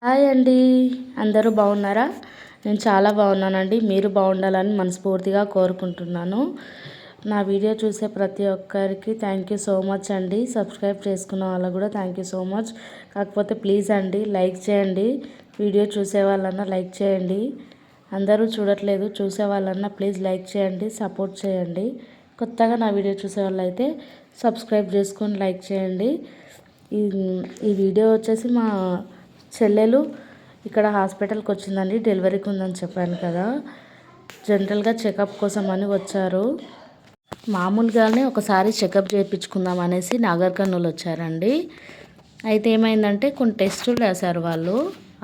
Hi అండి. అందరూ బాగున్నారా? నేను చాలా బాగున్నానండి. మీరు బాగుండాలని మనస్ఫూర్తిగా కోరుకుంటున్నాను. నా వీడియో చూసే ప్రతి ఒక్కరికి థ్యాంక్ యూ సో మచ్ అండి. సబ్స్క్రైబ్ చేసుకున్న వాళ్ళకు కూడా థ్యాంక్ యూ సో మచ్. కాకపోతే ప్లీజ్ అండి లైక్ చేయండి. వీడియో చూసే వాళ్ళన్నా లైక్ చేయండి. అందరూ చూడట్లేదు, చూసే వాళ్ళన్నా ప్లీజ్ లైక్ చేయండి, సపోర్ట్ చేయండి. కొత్తగా నా వీడియో చూసే వాళ్ళైతే సబ్స్క్రైబ్ చేసుకొని లైక్ చేయండి. ఈ ఈ వీడియో వచ్చేసి మా చెల్లెలు ఇక్కడ హాస్పిటల్కి వచ్చిందండి. డెలివరీకి ఉందని చెప్పాను కదా, జనరల్గా చెకప్ కోసం అని వచ్చారు. మామూలుగానే ఒకసారి చెకప్ చేయించుకుందాం అనేసి నాగర్ కర్నూలు వచ్చారండి. అయితే ఏమైందంటే కొన్ని టెస్టులు రాశారు వాళ్ళు.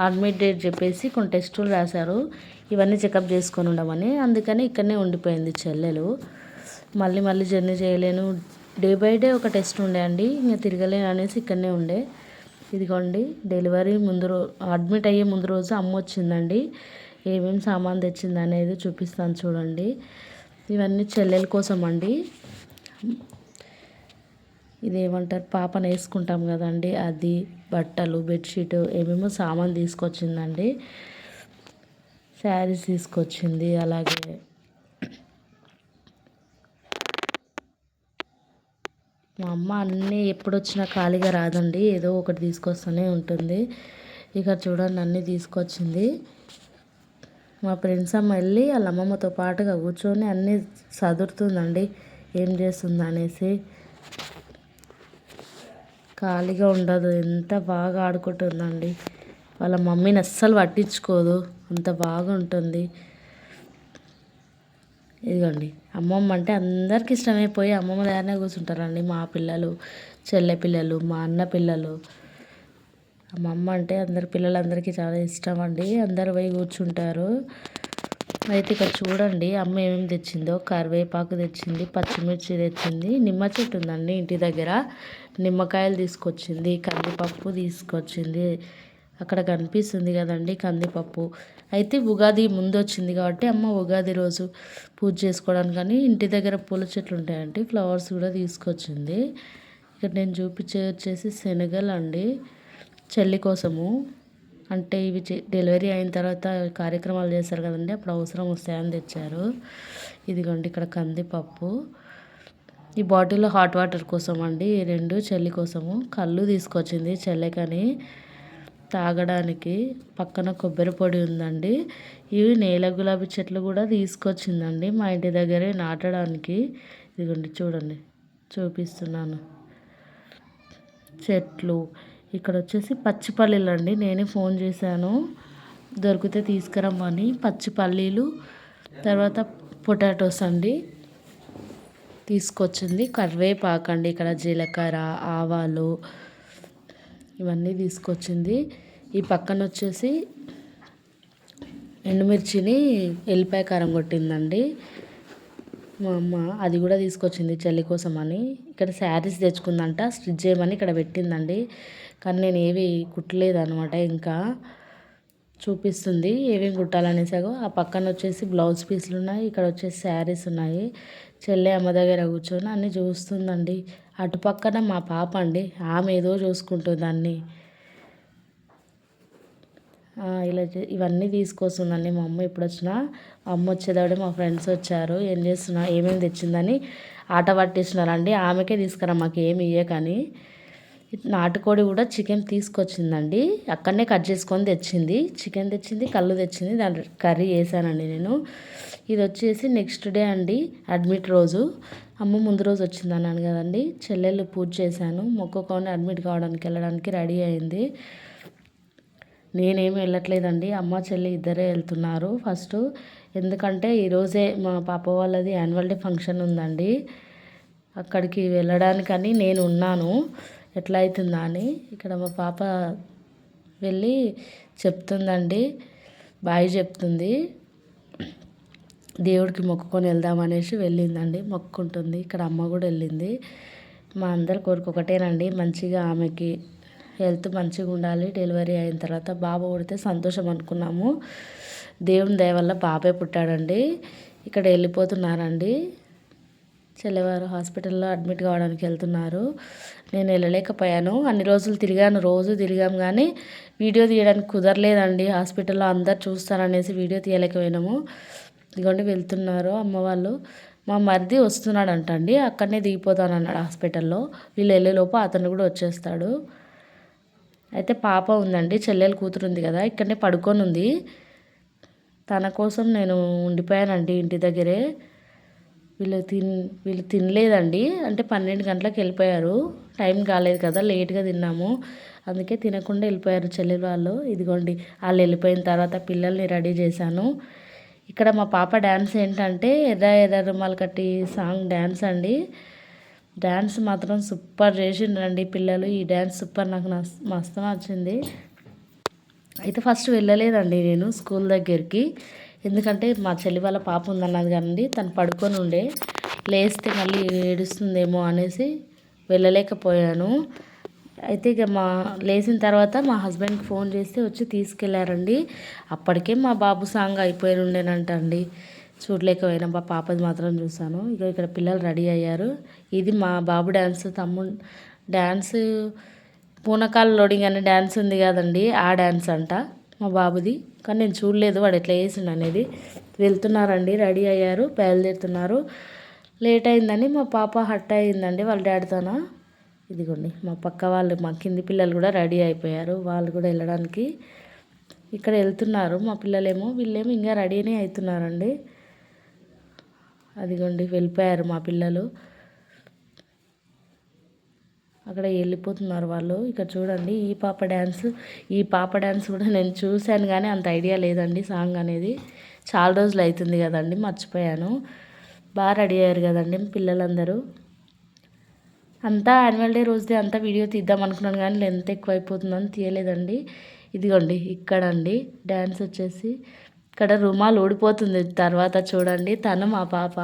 అడ్మిట్ డేట్ చెప్పేసి కొన్ని టెస్టులు రాశారు. ఇవన్నీ చెకప్ చేసుకొని ఉండమని. అందుకని ఇక్కడనే ఉండిపోయింది చెల్లెలు. మళ్ళీ మళ్ళీ జర్నీ చేయలేను, డే బై డే ఒక టెస్ట్ ఉండే అండి, ఇంకా తిరగలేను అనేసి ఇక్కడనే ఉండే. ఇదిగోండి డెలివరీ ముందు అడ్మిట్ అయ్యే ముందు రోజు అమ్మ వచ్చిందండి. ఏమేమి సామాన్ తెచ్చింది అనేది చూపిస్తాను చూడండి. ఇవన్నీ చెల్లెల కోసం అండి. ఇదేమంటారు, పాపను వేసుకుంటాం కదండి, అది బట్టలు, బెడ్షీట్, ఏమేమో సామాన్ తీసుకొచ్చిందండి. శారీస్ తీసుకొచ్చింది. అలాగే మా అమ్మ అన్నీ ఎప్పుడు వచ్చినా ఖాళీగా రాదండి, ఏదో ఒకటి తీసుకొస్తూనే ఉంటుంది. ఇక చూడండి అన్నీ తీసుకొచ్చింది. మా ఫ్రెండ్స్ అమ్మ వెళ్ళి వాళ్ళ అమ్మమ్మతో పాటుగా కూర్చొని అన్నీ సదురుతుందండి, ఏం చేస్తుంది అనేసి. ఖాళీగా ఉండదు, ఎంత బాగా ఆడుకుంటుందండి. వాళ్ళ మమ్మీని అస్సలు పట్టించుకోదు, అంత బాగా ఉంటుంది. ఇదిగోండి అమ్మమ్మ అంటే అందరికి ఇష్టమైపోయి అమ్మమ్మ దగ్గరనే కూర్చుంటారండి. మా పిల్లలు, చెల్లె పిల్లలు, మా అన్న పిల్లలు. అమ్మమ్మ అంటే అందరి పిల్లలందరికీ చాలా ఇష్టం అండి. అందరు పోయి కూర్చుంటారు. అయితే ఇక్కడ చూడండి అమ్మ ఏమేమి తెచ్చిందో. కరివేపాకు తెచ్చింది, పచ్చిమిర్చి తెచ్చింది, నిమ్మ చెట్టు ఉందండి ఇంటి దగ్గర, నిమ్మకాయలు తీసుకొచ్చింది, కందిపప్పు తీసుకొచ్చింది. అక్కడ కనిపిస్తుంది కదండి కందిపప్పు. అయితే ఉగాది ముందు వచ్చింది కాబట్టి అమ్మ ఉగాది రోజు పూజ చేసుకోవడానికి కానీ ఇంటి దగ్గర పూల చెట్లు ఉంటాయండి, ఫ్లవర్స్ కూడా తీసుకొచ్చింది. ఇక్కడ నేను చూపించే వచ్చేసి శనగలు అండి, చెల్లి కోసము. అంటే ఇవి డెలివరీ అయిన తర్వాత కార్యక్రమాలు చేస్తారు కదండి, అప్పుడు అవసరం వస్తాయని తెచ్చారు. ఇదిగోండి ఇక్కడ కందిపప్పు. ఈ బాటిల్లో హాట్ వాటర్ కోసం అండి, ఈ రెండు చెల్లి కోసము. కళ్ళు తీసుకొచ్చింది చెల్లెకని తాగడానికి. పక్కన కొబ్బరి పొడి ఉందండి. ఇవి నేల గులాబీ చెట్లు కూడా తీసుకొచ్చిందండి మా ఇంటి దగ్గరే నాటడానికి. ఇదిగోండి చూడండి, చూపిస్తున్నాను చెట్లు. ఇక్కడ వచ్చేసి పచ్చి పల్లీలు అండి, నేనే ఫోన్ చేశాను దొరికితే తీసుకురమ్మని. పచ్చి పల్లీలు, తర్వాత పొటాటోస్ అండి తీసుకొచ్చింది. కరివేపాకు అండి, ఇక్కడ జీలకర్ర, ఆవాలు ఇవన్నీ తీసుకొచ్చింది. ఈ పక్కన వచ్చేసి ఎండుమిర్చిని ఎల్లిపాయ కారం కొట్టిందండి మా అమ్మ, అది కూడా తీసుకొచ్చింది చెల్లి కోసం అని. ఇక్కడ శారీస్ తెచ్చుకుందంట, స్టిచ్ చేయమని ఇక్కడ పెట్టిందండి. కానీ నేను ఏవి కుట్టలేదు అనమాట, ఇంకా చూపిస్తుంది ఏమేమి కుట్టాలనేసాగో. ఆ పక్కన వచ్చేసి బ్లౌజ్ పీసులు ఉన్నాయి, ఇక్కడ వచ్చేసి శారీస్ ఉన్నాయి. చెల్లె అమ్మ దగ్గర కూర్చొని అన్నీ చూస్తుందండి. అటు పక్కన మా పాప అండి, ఆమె ఏదో చూసుకుంటుంది అన్నీ. ఇలా ఇవన్నీ తీసుకొస్తుందండి మా అమ్మ. ఇప్పుడు వచ్చిన అమ్మ వచ్చేదాడే మా ఫ్రెండ్స్ వచ్చారు, ఏం చేస్తున్నా ఏమేమి తెచ్చిందని ఆట పట్టిస్తున్నారండి. ఆమెకే తీసుకురా మాకు ఏమి ఇయ్యకని. నాటుకోడి కూడా చికెన్ తీసుకొచ్చిందండి, అక్కడనే కట్ చేసుకొని తెచ్చింది. చికెన్ తెచ్చింది, కళ్ళు తెచ్చింది, దాని కర్రీ వేసానండి నేను. ఇది వచ్చేసి నెక్స్ట్ డే అండి, అడ్మిట్ రోజు. అమ్మ ముందు రోజు వచ్చింది అన్నాను కదండి. చెల్లెళ్ళు పూజ చేశాను, మొక్కుకొని అడ్మిట్ కావడానికి వెళ్ళడానికి రెడీ అయింది. నేనేమి వెళ్ళట్లేదండి, అమ్మ చెల్లి ఇద్దరే వెళ్తున్నారు ఫస్ట్. ఎందుకంటే ఈరోజే మా పాప వాళ్ళది యాన్యువల్ డే ఫంక్షన్ ఉందండి, అక్కడికి వెళ్ళడానికని నేను ఉన్నాను. ఎట్లా అవుతుందా అని ఇక్కడ మా పాప వెళ్ళి చెప్తుందండి, బాయ్ చెప్తుంది. దేవుడికి మొక్కుకొని వెళ్దామనేసి వెళ్ళిందండి, మొక్కుకుంటుంది. ఇక్కడ అమ్మ కూడా వెళ్ళింది. మా అందరి కోరిక ఒకటేనండి, మంచిగా ఆమెకి హెల్త్ మంచిగా ఉండాలి. డెలివరీ అయిన తర్వాత బాబు పుడితే సంతోషం అనుకున్నాము. దేవుని దయ వల్ల బాబే పుట్టాడండి. ఇక్కడ వెళ్ళిపోతున్నారండి చెల్లెవారు హాస్పిటల్లో అడ్మిట్ కావడానికి వెళ్తున్నారు. నేను వెళ్ళలేకపోయాను. అన్ని రోజులు తిరిగాను, రోజు తిరిగాం కానీ వీడియో తీయడానికి కుదరలేదండి. హాస్పిటల్లో అందరు చూస్తారనేసి వీడియో తీయలేకపోయినాము. ఇదిగోండి వెళ్తున్నారు అమ్మ వాళ్ళు. మా మరిది వస్తున్నాడంట అండి, అక్కడనే దిగిపోతానన్నాడు హాస్పిటల్లో. వీళ్ళు వెళ్ళేలోపు అతను కూడా వచ్చేస్తాడు. అయితే పాప ఉందండి, చెల్లెలు కూతురు ఉంది కదా, ఇక్కడనే పడుకొని ఉంది. తన కోసం నేను ఉండిపోయానండి ఇంటి దగ్గరే. వీళ్ళు తినలేదండి, అంటే 12 గంటలకు వెళ్ళిపోయారు. టైం కాలేదు కదా, లేట్గా తిన్నాము, అందుకే తినకుండా వెళ్ళిపోయారు చెల్లెలు వాళ్ళు. ఇదిగోండి వాళ్ళు వెళ్ళిపోయిన తర్వాత పిల్లల్ని రెడీ చేశాను. ఇక్కడ మా పాప డ్యాన్స్ ఏంటంటే ఎర్ర ఎర్ర రుమాలు కట్టి సాంగ్ డ్యాన్స్ అండి. డ్యాన్స్ మాత్రం సూపర్ చేసిండ్రండి పిల్లలు. ఈ డ్యాన్స్ సూపర్, నాకు మస్తు నచ్చింది. అయితే ఫస్ట్ వెళ్ళలేదండి నేను స్కూల్ దగ్గరికి, ఎందుకంటే మా చెల్లి వాళ్ళ పాప ఉందన్నది కానీ తను పడుకొని ఉండే, లేస్తే మళ్ళీ ఏడుస్తుందేమో అనేసి వెళ్ళలేకపోయాను. అయితే ఇక లేచిన తర్వాత మా హస్బెండ్కి ఫోన్ చేస్తే వచ్చి తీసుకెళ్లారండి. అప్పటికే మా బాబు సాంగ్ అయిపోయి ఉండేనంట అండి, చూడలేకపోయినా. మా పాపది మాత్రం చూసాను. ఇక ఇక్కడ పిల్లలు రెడీ అయ్యారు. ఇది మా బాబు డ్యాన్స్. తమ్ముడు డ్యాన్స్ పూనకాల లోడింగ్ అనే డ్యాన్స్ ఉంది కదండి, ఆ డ్యాన్స్ అంట మా బాబుది. కానీ నేను చూడలేదు వాడు ఎట్లా చేసిండు అనేది. వెళ్తున్నారండి, రెడీ అయ్యారు, బయలుదేరుతున్నారు. లేట్ అయిందని మా పాప హట్ అయిందండి వాళ్ళ డాడీతోన. ఇదిగోండి మా పక్క వాళ్ళు, మా కింది పిల్లలు కూడా రెడీ అయిపోయారు, వాళ్ళు కూడా వెళ్ళడానికి ఇక్కడ వెళ్తున్నారు. మా పిల్లలేమో, వీళ్ళేమో ఇంకా రెడీనే అవుతున్నారండి. అదిగోండి వెళ్ళిపోయారు మా పిల్లలు, అక్కడ వెళ్ళిపోతున్నారు వాళ్ళు. ఇక్కడ చూడండి ఈ పాప డ్యాన్స్ కూడా నేను చూశాను కానీ అంత ఐడియా లేదండి సాంగ్ అనేది. చాలా రోజులు అవుతుంది కదండి, మర్చిపోయాను. బాగా రెడీ అయ్యారు కదండి పిల్లలందరూ. అంతా యాన్యువల్ డే రోజుదే అంతా వీడియో తీద్దాం అనుకున్నాను కానీ లెంత్ ఎక్కువ అయిపోతుందని తీయలేదండి. ఇదిగోండి ఇక్కడ అండి డ్యాన్స్ వచ్చేసి, ఇక్కడ రుమాలు ఊడిపోతుంది తర్వాత చూడండి, తను మా పాప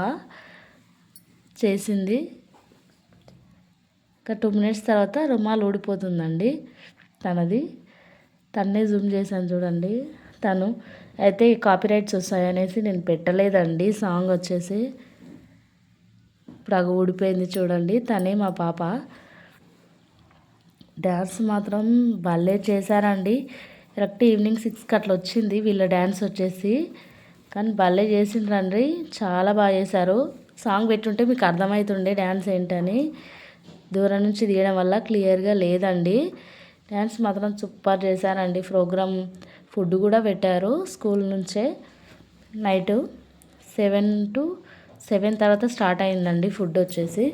చేసింది. ఒక 2 minutes తర్వాత రుమాలు ఊడిపోతుందండి తన్నే జూమ్ చేశాను చూడండి. తను అయితే కాపీరైట్స్ వస్తాయనేసి నేను పెట్టలేదండి సాంగ్ వచ్చేసి. ఇప్పుడు ఊడిపోయింది చూడండి, తనే మా పాప. డ్యాన్స్ మాత్రం భలే చేశారండి. కరెక్ట్ ఈవినింగ్ 6కి అట్లా వచ్చింది వీళ్ళ డ్యాన్స్ వచ్చేసి, కానీ భలే చేసిండ్రండి, చాలా బాగా చేశారు. సాంగ్ పెట్టుంటే మీకు అర్థమవుతుండే డ్యాన్స్ ఏంటని. దూరం నుంచి తీయడం వల్ల క్లియర్గా లేదండి. డ్యాన్స్ మాత్రం సూపర్ చేశారండి. ప్రోగ్రామ్ ఫుడ్ కూడా పెట్టారు స్కూల్ నుంచే. నైట్ 7 తర్వాత స్టార్ట్ అయిందండి ఫుడ్ వచ్చేసి.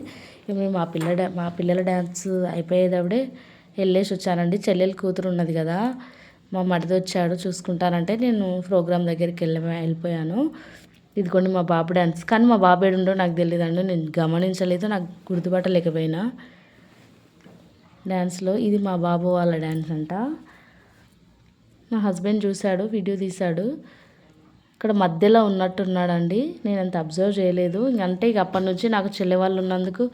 మేము మా పిల్లల డ్యాన్స్ అయిపోయేటప్పుడే వెళ్ళేసి వచ్చానండి. చెల్లెలు కూతురు ఉన్నది కదా, మా మరిది వచ్చాడు చూసుకుంటానంటే నేను ప్రోగ్రామ్ దగ్గరికి వెళ్ళిపోయాను. ఇదిగోండి మా బాబు డ్యాన్స్. కానీ మా బాబు ఏడుండో నాకు తెలియదండి, నేను గమనించలేదు, నాకు గుర్తుపట్టలేకపోయినా డ్యాన్స్లో. ఇది మా బాబు వాళ్ళ డ్యాన్స్ అంట. మా హస్బెండ్ చూశాడు, వీడియో తీశాడు. ఇక్కడ మధ్యలో ఉన్నట్టున్నాడండి, నేను అంత అబ్జర్వ్ చేయలేదు. ఇంకంటే ఇక అప్పటి నుంచి నాకు చెల్లె వాళ్ళు ఉన్నందుకు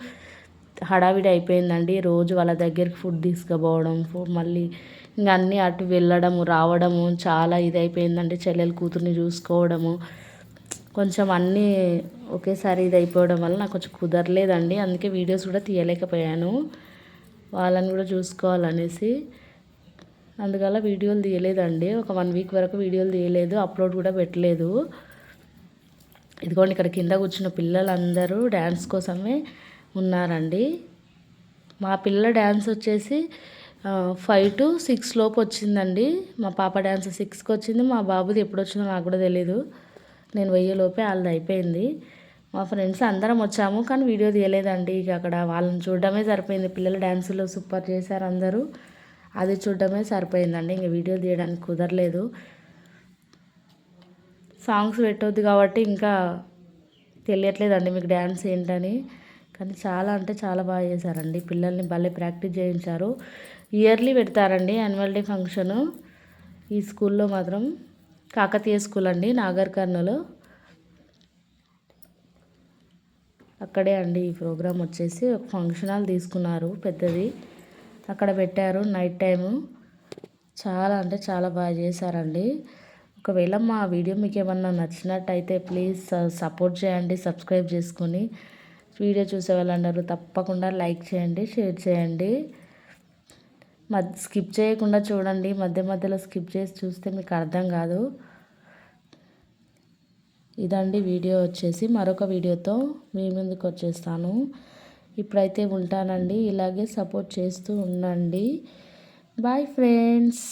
హడావిడి అయిపోయిందండి. రోజు వాళ్ళ దగ్గరికి ఫుడ్ తీసుకుపోవడం, మళ్ళీ ఇంకా అన్నీ అటు వెళ్ళడము రావడము చాలా ఇది అయిపోయిందండి. చెల్లెలు కూతుర్ని చూసుకోవడము కొంచెం అన్నీ ఒకేసారి ఇది అయిపోవడం వల్ల నాకు కొంచెం కుదరలేదండి. అందుకే వీడియోస్ కూడా తీయలేకపోయాను, వాళ్ళని కూడా చూసుకోవాలనేసి. అందువల్ల వీడియోలు తీయలేదండి. ఒక 1 week వరకు వీడియోలు తీయలేదు, అప్లోడ్ కూడా పెట్టలేదు. ఇదిగోండి ఇక్కడ కింద కూర్చున్న పిల్లలందరూ డ్యాన్స్ కోసమే ఉన్నారండి. మా పిల్లల డ్యాన్స్ వచ్చేసి 5 to 6 లోపు వచ్చిందండి. మా పాప డ్యాన్స్ 6కి వచ్చింది. మా బాబుది ఎప్పుడు వచ్చిందో నాకు కూడా తెలీదు. నేను వెయ్యేలోపే వాళ్ళది అయిపోయింది. మా ఫ్రెండ్స్ అందరం వచ్చాము కానీ వీడియో తీయలేదండి. ఇక అక్కడ వాళ్ళని చూడడమే సరిపోయింది. పిల్లల డ్యాన్సులో సూపర్ చేశారు అందరూ, అది చూడడమే సరిపోయిందండి. ఇంక వీడియో తీయడానికి కుదరలేదు. సాంగ్స్ పెట్టొద్దు కాబట్టి ఇంకా తెలియట్లేదండి మీకు డ్యాన్స్ ఏంటని. కానీ చాలా అంటే చాలా బాగా చేశారండి. పిల్లల్ని భలే ప్రాక్టీస్ చేయించారు. ఇయర్లీ పెడతారండి యాన్యువల్ డే ఫంక్షను ఈ స్కూల్లో మాత్రం. కాకతీయ స్కూల్ అండి, నాగర్ కర్నూలు. అక్కడే అండి ఈ ప్రోగ్రాం వచ్చేసి. ఒక ఫంక్షన్ హాల్ తీసుకున్నారు పెద్దది, అక్కడ పెట్టారు నైట్ టైము. చాలా అంటే చాలా బాగా చేశారండి. ఒకవేళ మా వీడియో మీకు ఏమన్నా నచ్చినట్టయితే ప్లీజ్ సపోర్ట్ చేయండి, సబ్స్క్రైబ్ చేసుకొని వీడియో చూసే వాళ్ళందరూ తప్పకుండా లైక్ చేయండి, షేర్ చేయండి. స్కిప్ చేయకుండా చూడండి. మధ్య మధ్యలో స్కిప్ చేసి చూస్తే మీకు అర్థం కాదు. ఇదండి వీడియో వచ్చేసి. మరొక వీడియోతో మీ ముందుకు వచ్చేస్తాను. ఇప్పుడైతే ఉంటానండి. ఇలాగే సపోర్ట్ చేస్తూ ఉండండి. Bye friends.